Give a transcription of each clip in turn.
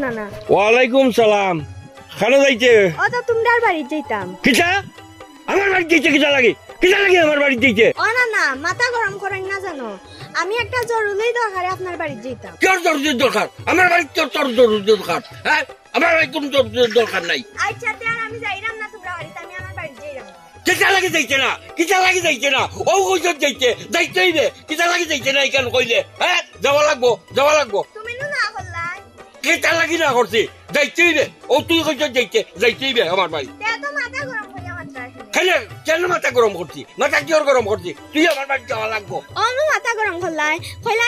না না। ওয়ালাইকুম সালাম। খানো যাইতে? ও তো তোমার বাড়ি যাইতাম। কিটা? আমার বাড়ি যাইতে কিটা লাগে? কিটা লাগে আমার বাড়ি যাইতে? ও না না, মাথা গরম করেন না জানো। আমি একটা জরুরি দরকারে আপনার বাড়ি যাইতাম। তোর জরুরি দরকার? আমার বাড়ি তোর জরুরি দরকার? হ্যাঁ, আমার বাড়ি কোনো দরকার নাই। আচ্ছা তার আমি যাইরাম না তোমার বাড়িতে, আমি আমার বাড়ি যাইরাম। কিটা লাগে যাইতে না? কিটা লাগে যাইতে না? ও কইছ যাইতে যাইতেই রে। কিটা লাগে যাইতে না কেন কইলে? হ্যাঁ, যাওয়া লাগবো। তুমি না করলাই? কিটা লাগি না করছি? যাইতেই রে। ও তুই কইছ যাইতেই রে আমার বাড়ি। তে তো মাথা গরম করিয়া মাত্র আসলে। খাইলে কেন মাথা গরম করছি? মাথা কি ওর গরম করছি? তুই আমার বাড়ি যাওয়া লাগবো। ও নো মাথা গরম করলাই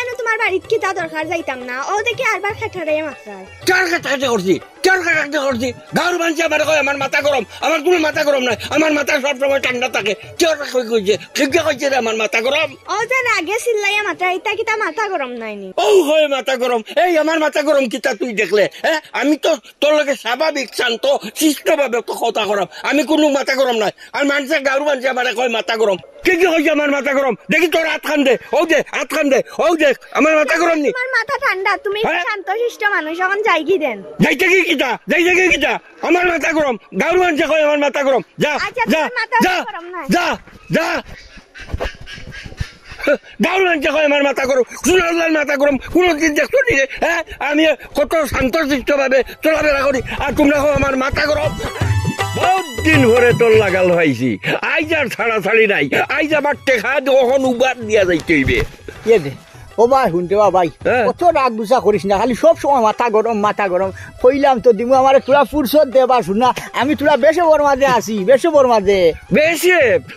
না তোমার বাড়িতে কি তা দরকার যাইতাম না। ও দেখি আরবার খাটারে মাত্রায়। চার কাটা করছি গাঁর মানুষ আমার কয় আমার মাথা গরম। আমার কোনো মাথা গরম নাই, আমার মাথা সবসময় ঠান্ডা থাকে। কইছে ঠিক কইছে রে আমার মাথা গরম। ও যে আগে চিল্লাইয়া মাত্রা ইতা কি তা মাথা গরম নাইনি? ও হয় মাথা গরম। এই আমার মাথা গরম কিতা তুই দেখলে? হ্যাঁ, আমি তো তোর লগে স্বাভাবিক শান্ত শিষ্ট ভাবে তো কথা গরম। আমি কোনো মাথা গরম নাই। আর মানুষের গাঁর মানুষ আমার কয় মাথা গরম। কি কইছে আমার মাথা গরম? দেখি তোর হাত খান দে। ও দেখ আমার মাথা গরম নি। তোমার মাথা ঠান্ডা, তুমি শান্ত শিষ্ট মানুষ, এখন যাই কি দেন? যাইতে কি কিতা আমার মাথা গরম। গাঁর মানুষ কয় আমার মাথা গরম। যা গাঁর মানুষ কয় আমার মাথা গরম। সোনার মাথা গরম কোনদিন দেখছো নি? হ্যাঁ, আমি কত শান্ত শিষ্ট ভাবে চলাফেরা করি, আর তোমরা আমার মাথা গরম। বহুত দিন ভরে তোর লাগাল হয়েছি, আইজ আর ছাড়াছাড়ি নাই। আইজ আমার টেকা ওখন উবার দিয়া যাইতে হইবে। ও ভাই শুনতে ভাই, কত রাগ গুছা করিস না, খালি সব সময় মাথা গরম কইলাম তো দিমু আমার তোরা ফুরসত দেবা শুনা। আমি তোরা বেশে বর মাঝে আছি, বেশে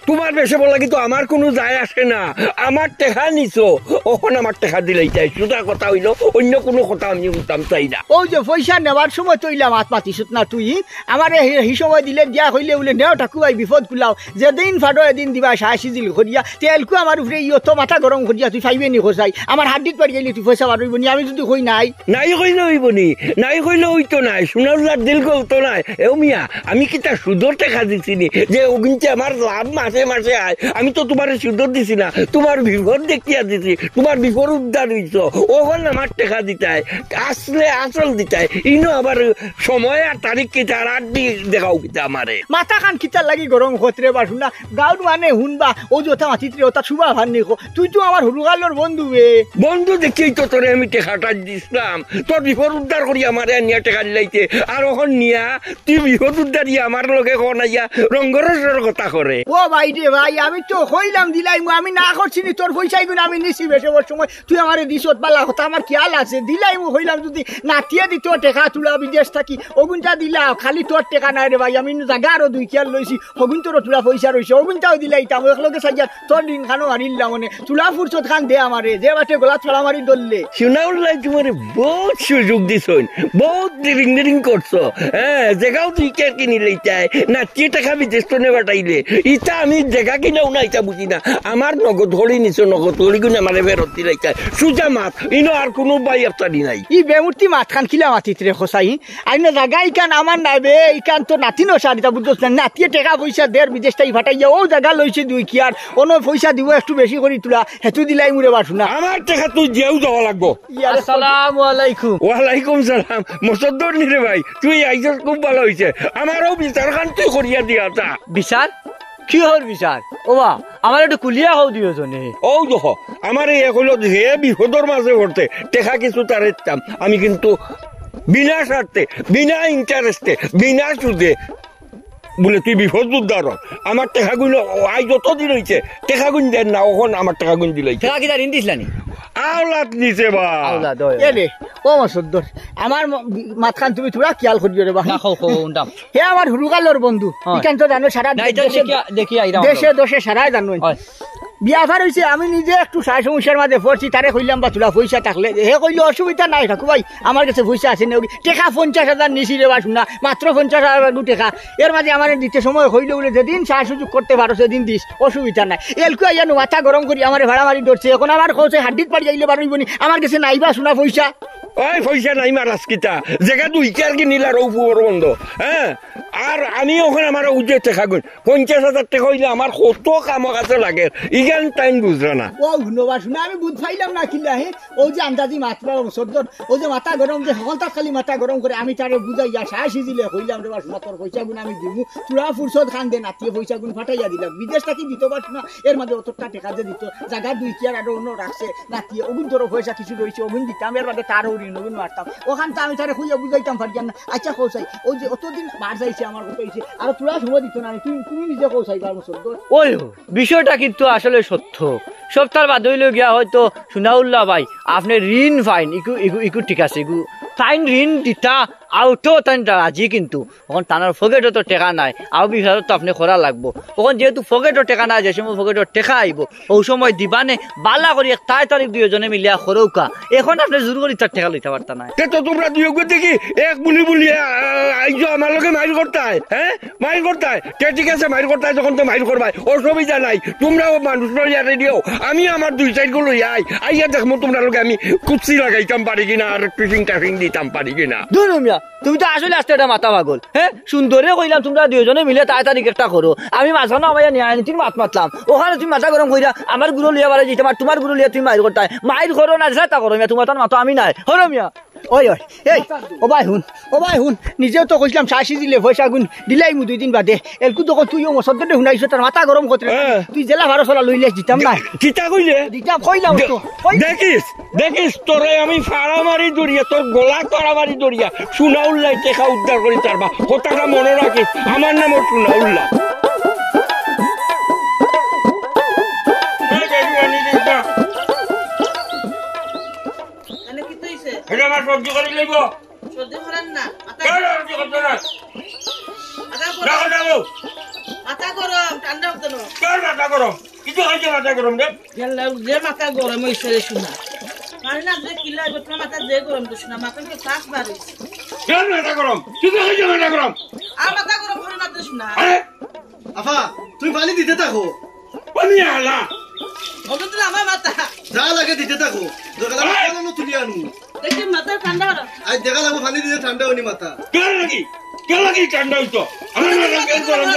তোমার বেশে বলা কিন্তু আমার কোনো যায় আসে না। আমার টেকা নিছো, ওখন আমার টেকা দিলেই চাই। সোজা কথা হইলো, অন্য কোনো কথা আমি উঠতাম চাই না। ও যে পয়সা নেওয়ার সময় তৈলাম হাত পাতিস না তুই, আমার এই সময় দিলে দিয়া হইলে বলে নেও ঠাকুর বিপদ কুলাও, যেদিন ফাটো এদিন দিবা সাহসিজিল করিয়া তেলকু আমার উপরে ইয়ত মাথা গরম করিয়া তুই ফাইবে নি খোঁজাই। আমার হাড্ডিত পাড়ি গেলি তুই পয়সা পারবি নি, আমি যদি কই নাই কইলে হইবনি, কইলে হইতো নাই। সোনার দিল কৌতো নাই। এ মিয়া, আমি কি তার সুদর টেকা দিছি নি যে ওগুনতে আমার লাভ মাসে মাসে আয়? আমি তো তোমার সুদর দিছি না, তোমার বিপদ দেখিয়া দিছি। তোমার বিপদ উদ্ধার হইছ, ওখান আমার টেকা দিতাই আসলে আসল দিতাই। ইনো আবার সময় আর তারিখ কিতা আর আড্ডি দেখাও কিতা আমারে। মাথা খান কিতার লাগি গরম হতরে বা শুনা গাউড মানে হুনবা ও যথা মাতিত্রে ওটা সুবা ভান নিখো। তুই তো আমার হুরুগালোর বন্ধু বন্ধু দেখেই তো তোরে আমি টেকাটা দিছিলাম। তোর বিপদ উদ্ধার করি আমার নিয়ে টেকা দিলাইতে, আর ওখান নিয়া তুই বিপদ উদ্ধার আমার লগে কনাইয়া রঙ্গরসের কথা করে। ও ভাই রে ভাই, আমি তো কইলাম দিলাই, আমি না করছি নি। তোর পয়সাই গুলো আমি নিছি বেসবের সময়, তুই আমার দিছত পালা কথা আমার খেয়াল আছে। দিলাই মু কইলাম যদি নাতিয়ে দিত টেকা তুলা বিদেশ থাকি ওগুনটা দিলা, খালি তোর টেকা নাই রে ভাই। আমি জাগা আরো 2 খেয়াল লইছি, ওগুন তোর তুলা পয়সা রইছে, ওগুনটাও দিলাই। তাম একলগে সাইয়া তোর দিন খানো হারিলাম মানে তুলা ফুরছত খান দে আমারে, যে বাটে গোলা ছড়া মারি দললে। শোনাউল্লাই তোমার বহুত সুযোগ দিছন, বহুত ডিরিং করছো। হ্যাঁ, জায়গাও তুই কে কিনি লইতাই না, কে টাকা বিদেশ তো নে বাটাইলে। ইটা আমি জায়গা কিনাও না, ইটা বুঝি না। আমার নগদ ধরি নিছো, নগদ ধরি কিনে আমার ফেরত দিলাইতাই। সুজা মাত ইনো আর কোনো বাই আফতারি নাই। ই বেমূর্তি মাত খান খিলা মাতিত রে খসাই। আই না জায়গা ইকান আমার নাই বে, ইকান তো নাতিনো সারিতা বুঝছস না। নাতিয়ে টাকা পয়সা দের বিদেশটাই ফাটাইয়া ও জায়গা লইছে 2 কি আর অন্য পয়সা দিব একটু বেশি করে তুলা হেতু দিলাই মুরে বাসু না। আমার টাকা তুই যেও যাওয়া লাগবো। আসসালামু আলাইকুম। ওয়ালাইকুম সালাম। মসদ্দর নি রে ভাই, তুই আইছস খুব ভালো হইছে। আমারও বিচার খান তুই করিয়া দিয়া তা। বিচার কি হল বিচার? ওবা আমার একটু কুলিয়া হও দিও জনে। ও দেখো আমার এই হলো হে বিপদর মাঝে পড়তে টেকা কিছু তার ইচ্ছাম। আমি কিন্তু বিনা স্বার্থে, বিনা ইন্টারেস্টে, বিনা সুদে বলে তুই বিপদ উদ্ধার। আমার টেকা গুণ আই যতদিন হয়েছে টেকা গুণ দেন না, ওখন আমার টেকা গুণ দিল। টেকা কি ঋণ দিছিলানি? আওলাদ নিছে বা ও মসদ্দর আমার মাতখান তুমি তোরা খেয়াল করিও রে বা। হে আমার হুরুগালোর বন্ধু, ইকান তো জানো সারা দেশে দেশে সারাই জানো বিয়া ভার হয়েছে। আমি নিজে একটু সাই সমস্যার মাঝে পড়ছি, তারে কইলাম বা তোলা পয়সা থাকলে হে কইলে অসুবিধা নাই ঠাকু ভাই, আমার কাছে পয়সা আছে না। টেকা 50,000 নিছি রে বা শুনা, মাত্র 50,000 টেকা। এর মাঝে আমার দিতে সময় হইলে বলে যেদিন সাহা সুযোগ করতে পারো সেদিন দিস, অসুবিধা নাই। এলকু আইয়ানো মাথা গরম করি আমার ভাড়া মারি ধরছে। এখন আমার কৌছে হাড্ডিত পাড়ি যাইলে পারবনি, আমার কাছে নাইবা শোনা পয়সা। ওই পয়সা নাই মারাস কিতা জায়গা দুই চার কিনিলার উপর বন্ধ হ্যাঁ আর আমি ওখানে আমার উজে টাকা গুণ 50,000 টাকা হইলে আমার কত কাম কাছে লাগে ইগান টাইম বুঝলো না ও ধন্যবাদ শুনে আমি বুঝ পাইলাম না কিলা হে ও যে আন্দাজি মাত্রা সদ্দর ও যে মাথা গরম যে হলতা খালি মাথা গরম করে আমি তারে বুঝাইয়া সাহসী দিলে কইলাম রে বাসনা তোর পয়সা গুণ আমি দিব তুরা ফুরসত খান দে নাতিয়ে পয়সা গুণ ফাটাইয়া দিলাম বিদেশ থাকি দিতে পারছ না এর মাঝে অতটা টাকা যে দিত জায়গা দুই চেয়ার আর অন্য রাখছে নাতিয়ে ওগুন তোর পয়সা কিছু রয়েছে ওগুন দিতাম এর মাঝে তারও ঋণ ওগুন মারতাম ওখান তো আমি তারে খুঁজে বুঝাইতাম পারতাম না আচ্ছা কৌসাই ও যে অতদিন বার যাইছে আমার কথা হয়েছে আর তোরা সময় দিত না তুমি নিজে কৌসাই পারবো সদ্দর ওই বিষয়টা কিন্তু আসলে সত্য সপ্তাহ বাদ হইলে গিয়া হয়তো সুনাউল্লাহ ভাই আপনি ঋণ ফাইন ইকু ঠিক আছে ইকু ফাইন ঋণ দিতা আউটো তাই রাজি কিন্তু ওখান টানার ফকেটও তো টেকা নাই আউ বিহারত তো আপনি করা লাগবো ওখান যেহেতু ফকেটও টেকা নাই যে সময় ফকেটও টেকা আইব ওই সময় দিবানে বালা করি 1 তারিখ দুজনে মিলিয়া খরৌকা এখন আপনি জোর করে তার টেকা লইতে পারতা নাই তো তোমরা দুই দেখি এক বুলি আইজো আমার লোকে মাইল করতে হয় হ্যাঁ মাইল করতে হয় ঠিক আছে মাইল করতে হয় যখন তো মাইল করবাই অসুবিধা নাই তোমরাও মানুষ ইয়ারে দিও আমি আমার দুই সাইড গুলো আইয়া দেখবো তোমরা লোকে আমি কুচি লাগাইতাম পারি কিনা আর পিফিং টাফিং দিতাম পারি কিনা দুনুমিয়া তুমি তো আসলে আসতে এটা মাথা পাগল হ্যাঁ সুন্দরে কইলাম তোমরা দুজনে মিলে তাড়াতাড়ি একটা করো আমি মাঝখানে আমার নিয়ে আনি মাত মাতলাম ওখানে তুমি মাথা গরম কইরা আমার গুলো লিয়া বাড়ি যেতে তোমার গুলো লিয়া তুমি মাইর করতে মাইর করো না তা করো মিয়া তোমার তার মাথা আমি নাই হরো মিয়া ওই ওই এই ও ভাই হুন নিজেও তো কইলাম সাহসী দিলে পয়সা গুণ দিলাই মু 2 দিন বাদে এলকু তো তুইও মসদ্দে শুনাইছ তার মাথা গরম করতে তুই জেলা ভাড়া চলা লইলে দিতাম না কিতা কইলে দিতাম কইলাম তো দেখিস তোরে আমি ফাড়া মারি দড়িয়া তোর গোলা তড়া মারি দড়িয়া সুনাউল্লাহ টেকা উদ্ধার করি তারবা কথাটা মনে রাখিস আমার নাম সুনাউল্লাহ আমার সবজি করে লইব সবজি করেন না সবজি করতে না মাথা গরম ঠান্ডা হতো না মাথা গরম কিছু হয়েছে মাথা গরম রে যে মাথা গরম হয়েছে রে শোনা মানে না যে কিলা তোমার মাথা যে গরম তো শোনা মাথা তো ফাঁস বার হয়েছে মাথা গরম কিছু হয়েছে মাথা গরম আর মাথা গরম করে না তো শোনা আফা তুমি পানি দিতে থাকো পানি আলা বলো তো আমার মাথা যা লাগে দিতে থাকো তুলি আনু দেখি মাথা ঠান্ডা হলো আজ দেখা লাগবো পানি দিতে ঠান্ডা হয়নি মাথা কেন লাগি ঠান্ডা হইতো আমার মাথা কেন গরম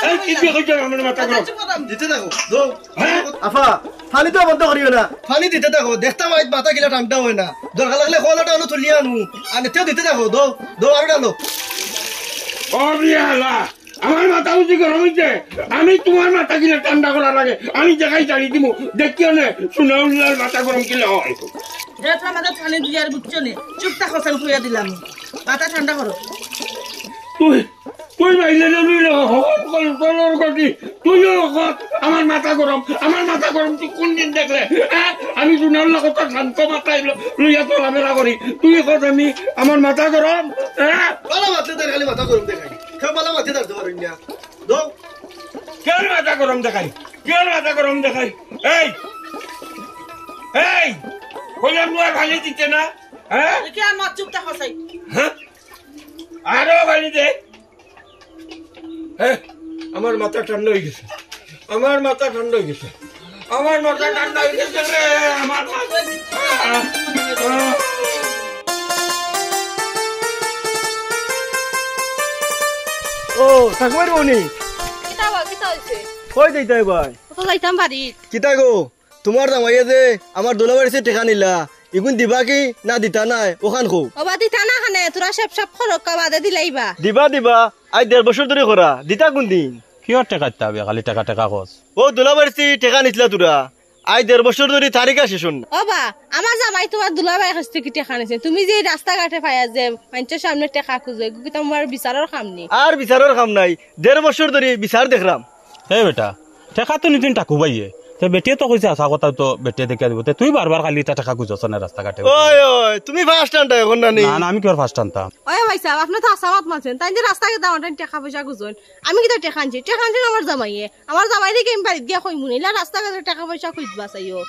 এই কি হইছে আমার মাথা গরম দিতে থাকো দো আফা পানি তো বন্ধ করিও না পানি দিতে থাকো দেখতাম আজ মাথা গিলা ঠান্ডা হয় না দরকার লাগলে খোলাটা আনো তুলি আনু আর তেও দিতে থাকো দো আর ডালো আলা আমার মাথা উঁচি গরম হইছে আমি তোমার মাথা কিনা ঠান্ডা করা লাগে আমি দেখাই চাড়ি দিব দেখিও না সুনাউল্লাহর মাথা গরম কিনা হয় যেটা মাথা পানি দিয়ে আর বুঝছো নে চুপ থাকো সেল কইয়া দিলাম মাথা ঠান্ডা করো তুই বাইলে তোর গতি তুইও আমার মাথা গরম তুই কোন দিন দেখলে আমি সুনাউল্লাহ কথা শান্ত মাথায় লইয়া চলাফেরা করি তুই কত আমি আমার মাথা গরম বালা মাথা তার খালি মাথা গরম দেখাই কেউ বালা মাথা ধরতে পারেন না দো কেন মাথা গরম দেখাই এই কইলাম নয় ভালি দিতে না হ্যাঁ দেখি আর মাছ চুপ থাকো সাই আরো ভালি দে আমার মাথা ঠান্ডা হয়ে গেছে রে আমার মাথা ও থাকবার বনি কিতা হইছে কই দিতে ভাই তো যাইতাম বাড়ি কিতা গো তোমার জামাইয়ে যে আমার দোলাবাড়িতে টেকা নিলা ইগুন দিবা কি না দিতা নাই ওখান খো ও বাদি টানা খানে তোরা সব খরকা বাদে দিলাইবা দিবা আজ 1.5 বছর ধরে করা দিতা কোন দিন কিহর টেকা দিতে হবে খালি টেকা খোঁজ ও দোলাবাড়িতে টেকা নিছিলা তোরা আজ 1.5 বছর ধরে তারিখ আসে শুন ও বা আমার জামাই তোমার দুলাভাই কাছ থেকে টেকা নিছে তুমি যে রাস্তাঘাটে পাইয়া যে মানুষের সামনে টেকা খুঁজো এগুলো তোমার বিচারের কাম নেই আর বিচারের কাম নাই 1.5 বছর ধরে বিচার দেখলাম এই বেটা টেকা তো নিদিন টাকু বাইয়ে তো বেটিয়ে তো কইছে আসা কথা তো বেটিয়ে দেখে দিব তুই বারবার খালি টাকা খুঁজছ না রাস্তাঘাটে ওই তুমি ফার্স্ট টাইমটা এখন না না আমি কিহর ফার্স্ট টানতাম ওই ভাই সাহেব আপনি তো আসামাত মানছেন তাই যে রাস্তাঘাটে দাঁড়ান টাকা পয়সা খুঁজুন আমি কি তো টেকা আনছি আমার জামাই দিকে আমি বাড়িতে গিয়া কই মুনিলা রাস্তাঘাটে টাকা পয়সা খুঁজবা চাইও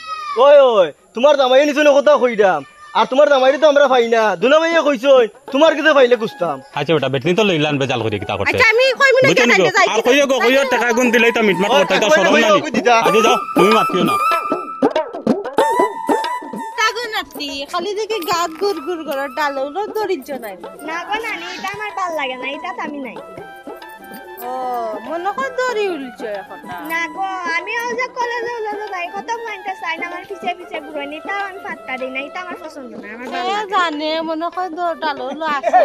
ওই তোমার জামাই নিছনে কথা কইদাম আর তোমার জামাইরে তো আমরা পাই না দুলাভাইয়ে কইছই তোমার কাছে পাইলে কুস্তাম আচ্ছা বেটা বেটনি তো লইলান বেজাল করি কিতা করতে আচ্ছা আমি কই মিনিট টাকা যাই আর কইও টাকা গুণ দিলেই তো মিটমাট করতে তো সরম না আগে যাও তুমি মাতিও না টাকা না আছি খালি দেখি গাত গুড় গুড় করার ডালো দরিদ্র নাই না গো নানি এটা আমার ভাল লাগে না এটা আমি নাই ও মনে হয় দড়ি উলছে এখন না গো আমি ও যে কলেজে যাই কত মাইন্ডটা চাই না আমার পিছে পিছে ঘুরে নি তাও আমি পাত্তা দিই না এটা আমার পছন্দ না আমার ভালো লাগে জানে মনে হয় ডালো আছে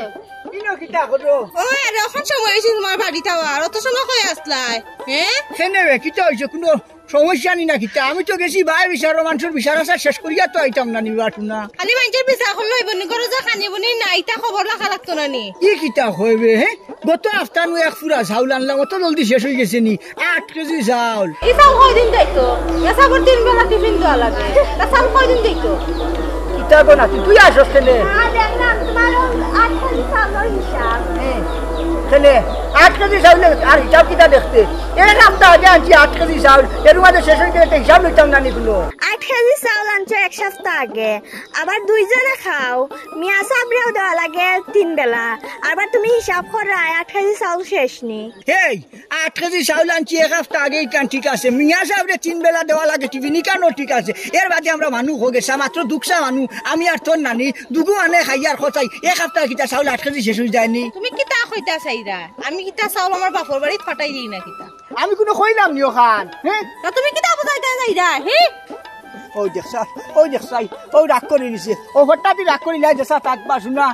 ইনো কিতা করো ও আর এখন সময় হয়েছে তোমার বাড়িতে আর অত সময় কই আসলাই হ্যাঁ সেনে কিতা হইছে কোনো সমস্যা নি না কিতা আমি তো গেছি ভাই বিচার মানুষের বিচার আছে শেষ করিয়া তো আইতাম না নিবার না খালি মানুষের পিছা এখন লইবনি করো যে খানি বনি না ইটা খবর রাখা লাগতো না নি ই কিতা হইবে হে গত আফটানু এক পুরা চাউল আনলাম অত জলদি শেষ হয়ে গেছে নি 8 কেজি চাউল এই চাউল কয়দিন যাইতো এসাবর 3 বেলা টিফিন দেওয়া লাগে তা চাউল কয়দিন যাইতো কিতা গো না তুই আসছ কেনে দেখলাম তোমার 8 কেজি চাউলের হিসাব কেনে 8 কেজি চাউল আর হিসাব কিতা দেখতে এর নামটা আগে আনছি 8 কেজি চাউল এর মধ্যে শেষ হয়ে গেলে হিসাব লইতাম না নিগুলো 8 কেজি চাউল আনছো এক সপ্তাহ আগে আবার দুইজনে খাও মিয়া সাবরেও দেওয়া লাগে 3 বেলা আবার তুমি হিসাব করো 8 কেজি চাউল শেষ নি হেই 8 কেজি চাউল আনছি এক সপ্তাহ আগে কান ঠিক আছে মিয়া সাহেবরে 3 বেলা দেওয়া লাগে টিফিন কানো ঠিক আছে এর বাদে আমরা মানুষ হয়ে গেছে মাত্র দুকসা মানুষ আমি আর তোর নানি দুগু আনে খাইয়ার খচাই এক সপ্তাহ কিতা চাউল 8 কেজি শেষ হয়ে যায়নি তুমি কিতা কইতা চাইরা আমি কিতা চাউল আমার বাপর বাড়িত ফাটাই দিই না কিতা আমি কোনো কইলাম নিও খান হ্যাঁ তা তুমি কিতা বুঝাইতা যাইরা হে ওই দেখছাই ওই রাগ করে নিছে ও হঠাৎ রাগ করে নাই দেশা তাকবা শুনা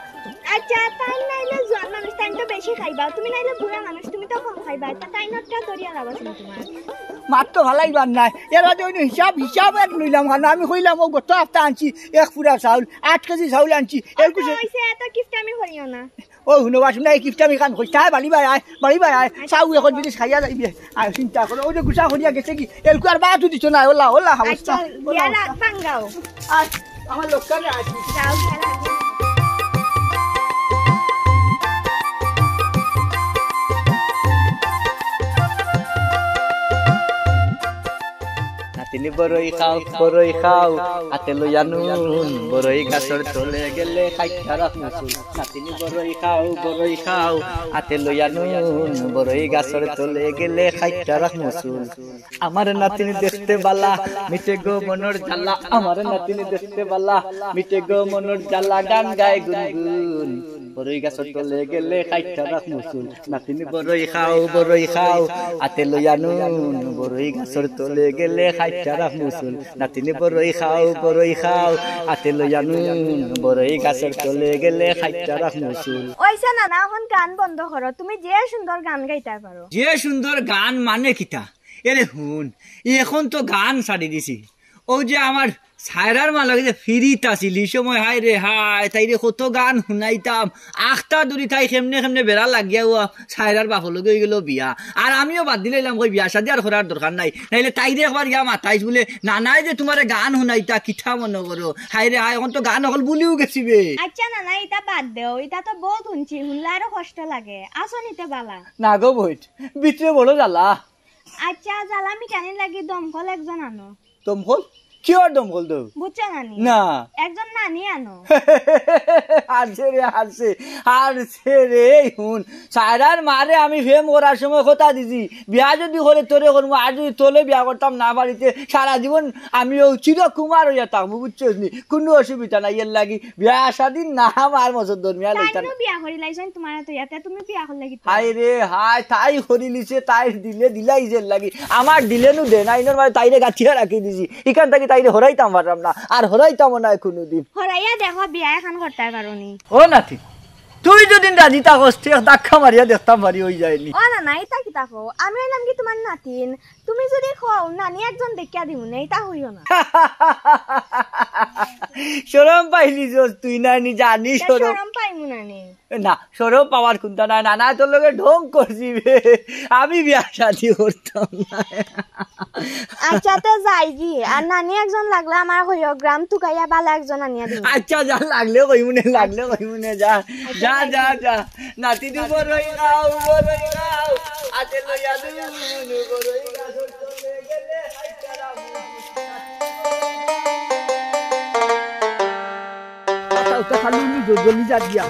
আচ্ছা তাই নাইলে জোয়ান মানুষ তাই তো বেশি খাইবা তুমি নাইলে বুড়া মানুষ তুমি তো কম খাইবা তা তাই নটা দরিয়া লাগাছিল তোমার মাত তো ভালাইবার নাই এর বাদে ওই হিসাব এক লইলাম খান আমি কইলাম ও গত সপ্তাহ আনছি এক পুরা চাউল 8 কেজি চাউল আনছি এর কুছে হইছে এত কিফট আমি করিও না ও শুনবা শুনা এই কিফটা আমি কান কইতা বাড়ি বাই চাউ এখন যদি খাইয়া যাইবে আর চিন্তা করো ওই যে গুছা হরিয়া গেছে কি এলকু আর বাতু দিছ না ওলা আচ্ছা দিয়া রাখ পাঙ্গাও আর আমার লোকটারে আসি যাও খেলা নাতিনি বরই খাও হাতে লইয়া নুন বরই গাছর তলে গেলে খাইতা রাখমুসুল নাতিনি বরই খাও হাতে লইয়া নুন বরই গাছর তলে গেলে খাইতা রাখমুসুল আমার নাতিনি দেখতে বালা মিটে গো মনর জ্বালা আমার নাতিনি দেখতে বালা মিটে গো মনর জ্বালা গান গায় গুনগুন বরই গাছর তলে গেলে খাইতা রাখমুসুল নাতিনি বরই খাও হাতে লইয়া নুন বরই গাছর তলে গেলে খাইতা রাখমুসুল নাতিনি বরই খাও হাতে লইয়া নুন বরই গাছর তলে গেলে খাইতা রাখমুসুল ওইসা না না এখন গান বন্ধ করো তুমি যে সুন্দর গান গাইতে পারো যে সুন্দর গান মানে কিতা এরে হুন এখন তো গান ছাড়ি দিছি ও যে আমার সায়রার মা লাগে যে ফিরিত আসিল সময় হাই রে হাই তাই রে কত গান শুনাইতাম আখটা দূরি তাই কেমনে বেড়া লাগিয়া সায়রার বাপর লগে হয়ে গেল বিয়া আর আমিও বাদ দিলাম কই বিয়া শাদি আর করার দরকার নাই নাইলে তাই রে একবার ইয়া মাতাইছ বলে নানাই যে তোমার গান শুনাইতা কিঠা মনে করো হাই রে হাই এখন তো গান অকল বলিও গেছিবে আচ্ছা না না এটা বাদ দেও এটা তো বহুত শুনছি শুনলে আরো কষ্ট লাগে আসো নিতে বালা না গো বইট ভিতরে বড় জ্বালা আচ্ছা জ্বালা মিটানি লাগি দমকল একজন আনো দমকল কিয়র দমকল দৌ বুঝছো নানি না একজন নানি আনো হারছে রে হুন সায়রার মারে আমি ফেম করার সময় কথা দিছি বিয়া যদি করে তোরে করবো আর যদি তোলে বিয়া করতাম না বাড়িতে সারা জীবন আমিও চিরকুমার হইয়া থাকবো বুঝছো নি কোনো অসুবিধা নাই এর লাগি বিয়া শাদিন না আমার মজর ধর্মিয়া লইতাম বিয়া করি লাইছেন তোমার তো ইয়াতে তুমি বিয়া করলে কি হাই রে হাই তাই করি লিছে তাই দিলাই যে লাগি আমার দিলেনু দে না ইনোর মানে তাইরে গাঠিয়া রাখি দিছি এখান থেকে তাইরে হরাইতাম পারলাম না আর হরাইতাম না কোনোদিন হরাইয়া দেখো বিয়া এখন করতে পারোনি ও নাতি তুই যদি রাজি থাকস দেখা মারিয়া দেখতাম পারি হয়ে যায়নি ও না না এটা কি তাকো আমি হইলাম কি তোমার নাতিন তুমি যদি খাও নানি একজন দেখিয়া দিব না এটা হইও না শরম পাইলি তুই নানি জানি শরম পাইমু নানি না শরম পাওয়ার কোনটা নাই নানা তোর লগে ঢং করছি আমি বিয়া শাদি করতাম না আচ্ছা তো যাই কি আর নানি একজন লাগলে আমার হইও গ্রাম টুকাইয়া বালা একজন আনিয়া দিব আচ্ছা যা লাগলে কইমুনে যা যা যা যা নাতি দিব বড়ই খাও আতে লইয়া দুনু বড়ই গাছর তলে গেলে হাইতারা খালি জলদি যা দিয়া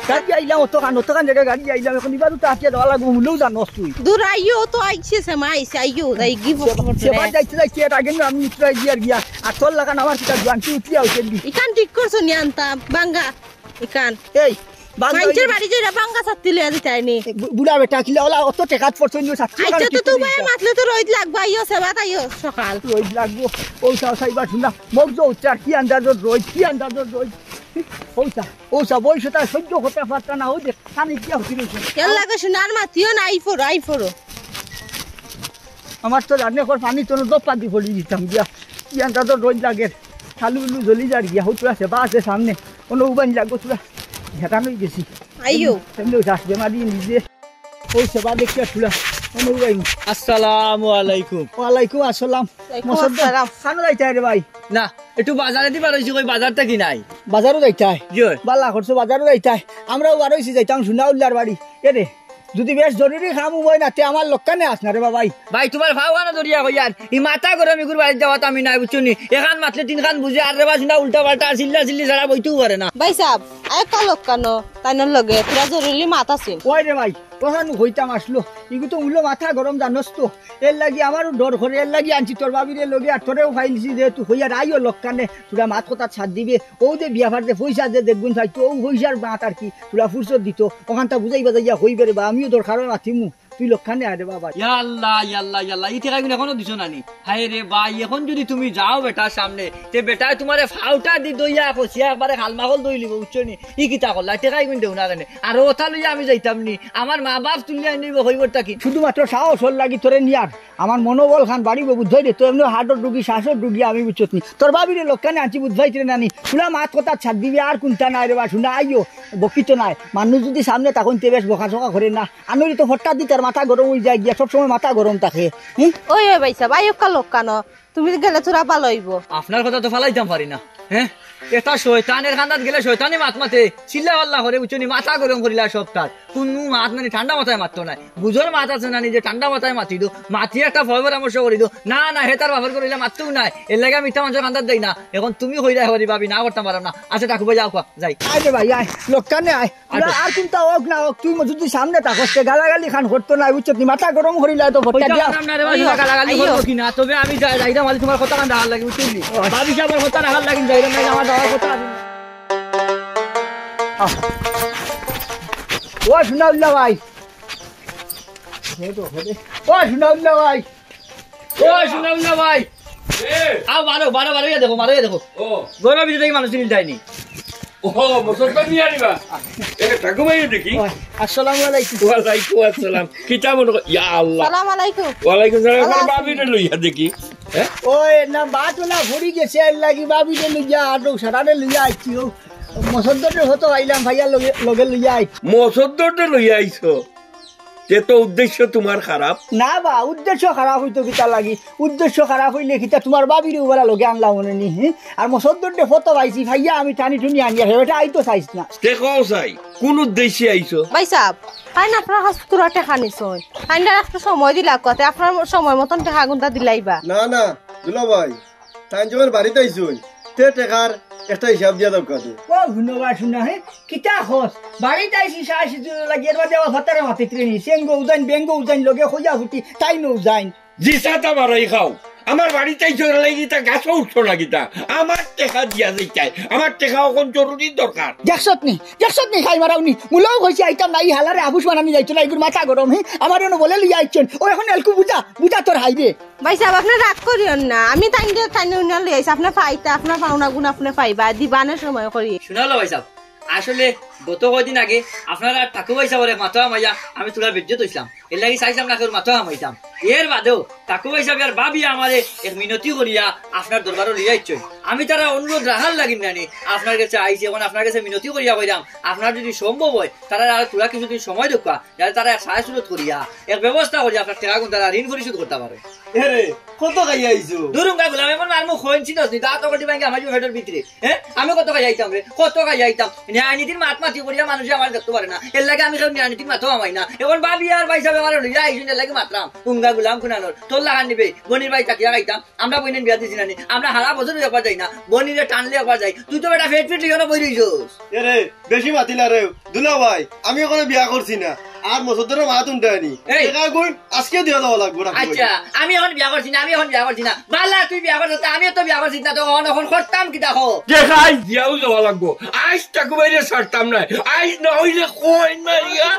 গাড়ি আইলাম অত কান জায়গায় গাড়ি আইলাম এখন এবার তো আজকে দেওয়া লাগবো মূল্যও জানোস তুই দূর আইও তো আইছে সেমা আইছে আইও তাই গিভ সেবার যাইতে এর আগে আমি উঠলাই গিয়ার গিয়া আর তোর লাগান আমার কিতা জোয়ানটি উঠলি আউছে ইকান ঠিক করছো নি আনতা বাঙ্গা ইকান এই মানুষের বাড়ি যাইরা বাঙ্গা ছাত্তি লইয়া দিতাইনি বুড়া বেটা কিলা ওলা অত টেকাত পড়ছ নি ছাত্র আচ্ছা তো তুই মাতলে তো রইদ লাগবা আইও সেবা তাইও সকাল রোজ লাগবো ওইটা সাইবা শুনা মোক যে উচ্চার কি আন্দাজত রোজ ওইটা বয়সটা সহ্য করতে পারতা না ওই যে কানে কি হচ্ছিল কেন লাগে সোনার মাতিও না আই ফোরো আমার তো রান্না কর পানি তো দপা দি ফলি দিতাম গিয়া কি আন্দাজত রোজ লাগে খালু উলু জ্বলি যার গিয়া হতো সেবা আছে সামনে কোনো উবান লাগবো তোরা ঘেটানো গেছি আইও সেমনি চাষ বেমারি নিজে ওই সেবা দেখিয়া তুলা কোনো উবাই আসসালামু আলাইকুম। ওয়ালাইকুম আসসালাম আসসালাম। খানো যাইতে রে ভাই না একটু বাজারে দিবা রইছি কই বাজারটা কি নাই বাজারও যাইতে জয় বালা করছো বাজারও যাইতে আমরাও বারোইছি যাইতাম সোনা উল্লার বাড়ি এ রে যদি বেশ জরুরি খাম উবই না তে আমার লোককানে আস না রে বাবাই ভাই তোমার ভাওয়ানা দরিয়া কইয়ার ই মাথা গরম ইগুর বাড়ি যাওয়া আমি নাই বুঝছনি এখান মাতলে তিন খান বুঝে আর রেবা শুনা উল্টা পাল্টা চিল্লা চিল্লি ছাড়া বইতেও পারে না ভাই সাহেব আয় কালক কানো তাইনর লগে তোরা জরুরি মাত আছে ওই রে ভাই কখন হইতাম আসলো ইগু তো উল্লো মাথা গরম জানস তো এর লাগি আমারও ডর করে এর লাগি আনছি তোর বাবিরে লগে আর তোরেও ফাইলছি যেহেতু হইয়ার আইও লোককানে তোরা মাত কথা ছাড় দিবে ও যে বিয়া ফাটতে পয়সা যে দেখগুন চাইতো ও পয়সার মাত আর কি তোরা ফুরসত দিত ওখানটা বুঝাইবা যাইয়া হইবে রে বা আমিও দরকারও মাতিমু তুই লোকখানে আরে বাবা ইয়াল্লাহ ই ঠেকা গুণ এখনো দিছো নানি হাই রে ভাই এখন যদি তুমি যাও বেটার সামনে তে বেটায় তোমারে ফাউটা দি দইয়া কষিয়া একবারে খালমাখল দই লিব বুঝছনি ই কিতা করলা ঠেকাই গুণ দেও না কেন আর ওথা লইয়া আমি যাইতাম নি আমার মা বাপ তুলিয়া নিব হইবটা কি শুধুমাত্র সাহস হল লাগি তোরে নিয়ার আমার মনোবল খান বাড়িব বুঝাই দে তো এমনি হার্টর রুগী শ্বাসর রুগী আমি বুঝছত নি তোর বাবিরে লোকখানে আনছি বুঝাইতে নানি শুনা মাত কথা ছাড় দিবি আর কোনটা নাই রে বা শুনা আইও বকিত নাই মানুষ যদি সামনে তখন তে বেশ বকা চকা করে না আনরি তো হঠাৎ দি তার মাথা গরম হয়ে যায় গিয়া সবসময় মাথা গরম থাকে ওই ভাই সাহেব আইও কালক কানো তুমি গেলে তোরা ভালো হইব আপনার কথা তো ফালাইতাম পারি না হ্যাঁ এটা শয়তানের খান্দাত গেলে শয়তানি মাত মাতে চিল্লা পাল্লা করে বুঝছনি মাথা গরম করিলা সপ্তাহ কোনো মাত নানি ঠান্ডা মাথায় মারতো নাই বুঝোর মাত আছে নানি যে ঠান্ডা মাথায় মাতি দো মাতি একটা ভয় পরামর্শ করি দো না না হে তার বাবার করিলে মারতেও নাই এর লাগে মিথ্যা মানুষের খান্দাত দেয় না এখন তুমি হইরা হরি ভাবি না করতাম পারো না আচ্ছা টাকু যাও কোয়া যাই আয় রে ভাই আয় লোকখানে আয় আর চিন্তা হোক না হোক তুই যদি সামনে থাকস গালাগালি খান করতো না বুঝছত নি মাথা গরম করিলা তো ভট্টা দিয়া কিনা তবে আমি যাইরা মাঝে তোমার কথা কান রাখার লাগে বুঝলি ভাবি আমার কথা রাখার লাগে যাইরা নাই আমার যাওয়ার কথা ও শুনাউল্লা ভাই ও শুনাউল্লা ভাই ও শুনাম না ভাই আও বারো দেখো ও গরম ভিতরে মানুষ চিনি যায়নি ও মুসলমান নিয়ে আনিবা এ ঠাকুমাই দেখি আসসালামু আলাইকুম ওয়ালাইকুম আসসালাম কিতা মনে ইয়া আল্লাহ সালাম আলাইকুম ওয়ালাইকুম সালাম আমার বাবিরে লইয়া দেখি হ্যাঁ ওই না বাটুলা ভরি গেছে এর লাগি বাবিরে লইয়া আর সারারে লইয়া আইছি ও মসদ্দরে হতো আইলাম ভাইয়া লগে লইয়া আই মসদ্দরটা লইয়া আইছো যে তো উদ্দেশ্য তোমার খারাপ না বা উদ্দেশ্য খারাপ হইতো কিতা লাগি উদ্দেশ্য খারাপ হইলে কিতা তোমার বাবিরে ওবেলা লগে আনলা মনে নি আর মসদ্দরে হতো আইছি ভাইয়া আমি টানি টুনি আনিয়া হেটা আইতো চাইছ না দেখো চাই কোন উদ্দেশ্যে আইছো ভাই সাহেব তাই না আপনার কাছে তোরা টেকা নিছই তাই না একটু সময় দিলা কথা আপনার সময় মতন টেকা গুনটা দিলাইবা না দুলা ভাই তাই যখন বাড়িতে আইসুন তে টেকার একটা হিসাব দিয়া দাও কাজু ও ধন্যবাদ শুনা হে কিতা হস বাড়িতে আইছি সাহসি লাগি এর বাদে ফাতারে মাতি ট্রেনি সেঙ্গো উজাইন বেঙ্গো উজাইন লগে খোঁজা ফুটি তাই নো উজাইন জিসাটা বাড়াই খাও আমার বাড়িতে চলে লাগি তা গাছ উঠছো না গীতা আমার টেকা দিয়া যাই আমার টেকা এখন জরুরি দরকার দেখছত নি খাই মারাউনি মুলাও কইছি আইতাম নাই হালারে আবুস বানানি যাইতো না এগুর মাথা গরম হে আমার এনে বলে লইয়া আইছেন ও এখন এলকু বুঝা তোর হাইবে ভাই সাহেব আপনি রাগ করিও না আমি তাই লই আইছি আপনার পাইতা আপনার পাওনা গুণ আপনি পাইবা দিবানের সময় করি শুনালো ভাই সাহেব আসলে গত কয়দিন আগে আপনারা ঠাকুর ভাই সাহেবের মাথা মাইয়া আমি তোলা বেজ্জত হইছিলাম এর লাগি চাইছিলাম না মাথা মাইতাম এর বাদেও ঠাকুর ভাই সাহেব আর ভাবি আমারে এক মিনতি করিয়া আপনার দরবারও লিয়ে আইছেন আমি তারা অনুরোধ রাখার লাগিন নানি আপনার কাছে আইছি এখন আপনার কাছে মিনতি করিয়া কইরাম আপনার যদি সম্ভব হয় তারা আর তোরা কিছুদিন সময় দেখা যাতে তারা সাহায্য সুরত করিয়া এক ব্যবস্থা করিয়া আপনার টাকা গুণ তারা ঋণ পরিশোধ করতে পারে কত খাই আইসু দুরুঙ্গা গুলাম এমন আর মুখ হইছি না তা তো কটি ভাঙ্গি আমার হেডের ভিতরে হ্যাঁ আমি কত খাই আইতাম রে কত খাই আইতাম ন্যায় নীতির মাত পাতি করিয়া মানুষ আমার দেখতে পারে না এর লাগে আমি সব নিরানিতিক মাত্র আমাই না এখন ভাবি আর ভাই সাহেব আমার লইয়া আইসুন এর লাগে মাত্রাম উঙ্গা গুলাম কুনানোর তোর লাগান নিবে বনির ভাই তাকিয়া খাইতাম আমরা বইনের বিয়া দিছি না আমরা হারা বছর একবার যাই না বনিরে টানলে একবার যাই তুই তো বেটা ফেট লিখে বই রইছস এরে বেশি মাতিলা রে দুলা ভাই আমি এখনো বিয়া করছি না আর মসুদের মাত উন্টায়নি আজকে দিয়া দেওয়া লাগবো। আচ্ছা আমি এখন বিয়া করছি না বালা তুই বিয়া করছিস আমিও তো বিয়া করছি না তো এখন করতাম কি দেখো দেখাই দিয়াও যাওয়া লাগবো আইস টাকু বাইরে ছাড়তাম না আইস না হইলে কই মারিয়া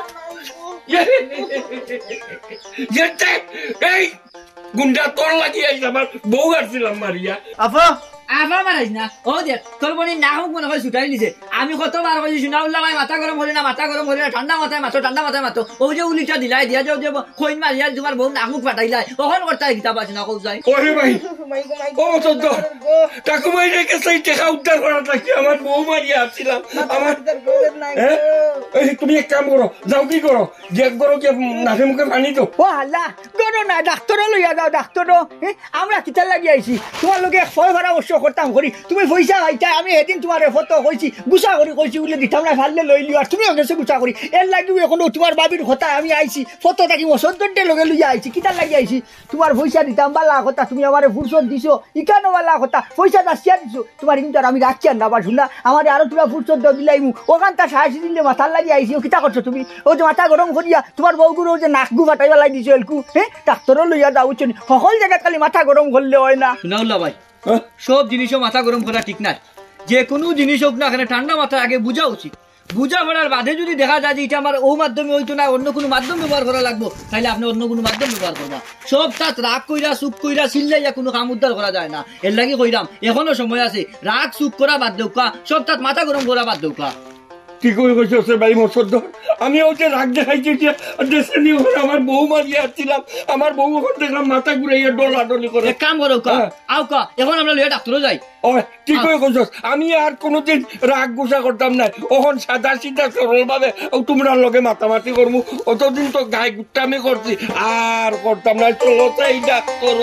এই গুন্ডা তোর লাগিয়ে আইস আমার বউ আসছিলাম মারিয়া আফা আবার মারাইস না ও দেখ তোর বোন না হোক মনে হয় ছুটাই নিছে আমি কতবার কইছি শুনাউল্লাহ ভাই মাথা গরম হলে না ঠান্ডা মাথায় মাতো ও যে উলিটা দিলাই দিয়া যাও যে কইন মারিয়া তোমার বউ নাক ফাটাইলাই ওখান করতে কিতাব আছে না কও যাই ওরে ভাই ও তো টাকু বাইরে গেছে টাকা উদ্ধার করা থাকি আমার বউ মারিয়া আসছিলাম আমার এই তুমি এক কাম করো যাও কি করো যে করো কি নাকে মুখে পানি তো ও আল্লাহ করো না ডাক্তার লইয়া যাও ডাক্তার আমরা কিতার লাগি আইছি তোমার লোকে ফল পরামর্শ করতাম করি তুমি পয়সা খাইতা আমি এদিন তোমার ফটো কইছি গুছা করি কইছি উলে দিতাম না ফাললে লই লিও আর তুমিও গেছে গুছা করি এর লাগি এখনো তোমার বাবির কথা আমি আইছি ফটো থাকি মসদ্দরটে লগে লইয়া আইছি কিতার লাগি আইছি তোমার পয়সা দিতাম বালা কথা তুমি আমারে ফুরসত দিছো ইকানো বালা কথা পয়সা দাসিয়া দিছো তোমার কিন্তু আর আমি রাখছি না বা শুনলা আমারে আরো তোরা ফুরসত দিলাইমু ওখানটা সাহায্য দিলে মাথার লাগি আইছি ও কিতা করছো তুমি ও যে মাথা গরম করিয়া তোমার বউগুলো যে নাকগু ফাটাইবা লাই দিছো এলকু ডাক্তারও লইয়া যাও সকল জায়গা খালি মাথা গরম করলে হয় না শুনাউল্লাহ ভাই সব জিনিসও মাথা গরম করা ঠিক না যে কোনো জিনিস হোক না এখানে ঠান্ডা মাথা আগে বুঝা উচিত বুঝা পড়ার বাদে যদি দেখা যায় যে এটা আমার ও মাধ্যমে হইতো না অন্য কোনো মাধ্যম ব্যবহার করা লাগবো তাহলে আপনি অন্য কোনো মাধ্যম ব্যবহার করবা সব তাত রাগ কইরা চুপ কইরা চিল্লাইয়া কোনো কাম উদ্ধার করা যায় না এর লাগি কইরাম এখনো সময় আছে রাগ চুপ করা বাদ দেউকা সব তাত মাথা গরম করা বাদ দেউকা কি করে কইছো সে ভাই মসদ্দর আমি ওকে রাগ দেখাইছি দেশে নিয়ে আমার বউ মারিয়া আসছিলাম আমার বউ ওখান দেখলাম মাথা ঘুরাইয়া ডলাডলি করে এক কাম করো কা আও কা এখন আমরা লইয়া ডাক্তারও যাই ও ঠিক করে কইছো আমি আর কোনোদিন রাগ গুসা করতাম না ওখান সাদা সিধা সরল ভাবে তোমরা লগে মাতামাতি করবো অতদিন তো গায়ে গুট্টামি করছি আর করতাম না চলো তাই ডাক্তার